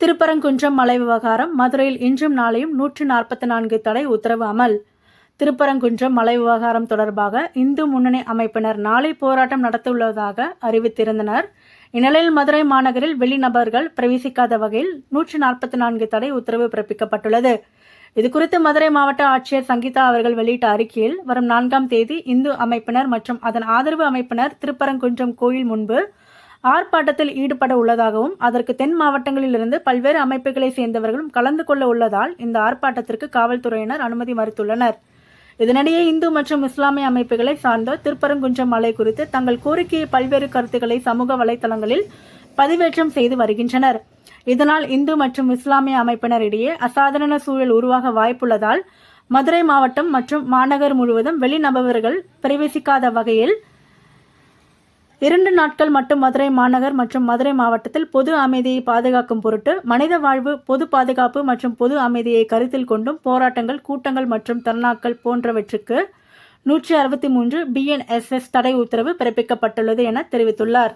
திருப்பரங்குன்றம் மலை விவகாரம் மதுரையில் இன்றும் நாளையும் 144 தடை உத்தரவு அமல். திருப்பரங்குன்றம் மலை விவகாரம் தொடர்பாக இந்து முன்னணி அமைப்பினர் நாளை போராட்டம் நடத்தவுள்ளதாக அறிவித்திருந்தனர். இந்நிலையில் மதுரை மாநகரில் வெளிநபர்கள் பிரவேசிக்காத வகையில் 144 தடை உத்தரவு பிறப்பிக்கப்பட்டுள்ளது. இதுகுறித்து மதுரை மாவட்ட ஆட்சியர் சங்கீதா அவர்கள் வெளியிட்ட அறிக்கையில், வரும் 4ஆம் தேதி இந்து அமைப்பினர் மற்றும் அதன் ஆதரவு அமைப்பினர் திருப்பரங்குன்றம் கோயில் முன்பு ஆர்ப்பாட்டத்தில் ஈடுபட உள்ளதாகவும், அதற்கு தென் மாவட்டங்களிலிருந்து பல்வேறு அமைப்புகளை சேர்ந்தவர்களும் கலந்து கொள்ள உள்ளதால் இந்த ஆர்ப்பாட்டத்திற்கு காவல்துறையினர் அனுமதி மறுத்துள்ளனர். இதனிடையே இந்து மற்றும் இஸ்லாமிய அமைப்புகளை சார்ந்த திருப்பரங்குன்றம் மலை குறித்து தங்கள் கோரிக்கையை பல்வேறு கருத்துக்களை சமூக வலைதளங்களில் பதிவேற்றம் செய்து வருகின்றனர். இதனால் இந்து மற்றும் இஸ்லாமிய அமைப்பினரிடையே அசாதாரண சூழல் உருவாக வாய்ப்புள்ளதால் மதுரை மாவட்டம் மற்றும் மாநகர் முழுவதும் வெளிநபர்கள் பிரவேசிக்காத வகையில் 2 நாட்கள் மட்டும் மதுரை மாநகர் மற்றும் மதுரை மாவட்டத்தில் பொது அமைதியை பாதுகாக்கும் பொருட்டு மனித வாழ்வு, பொது பாதுகாப்பு மற்றும் பொது அமைதியை கருத்தில் கொண்டும் போராட்டங்கள், கூட்டங்கள் மற்றும் தர்ணாக்கள் போன்றவற்றுக்கு 163 BNSS தடை உத்தரவு பிறப்பிக்கப்பட்டுள்ளது என தெரிவித்துள்ளார்.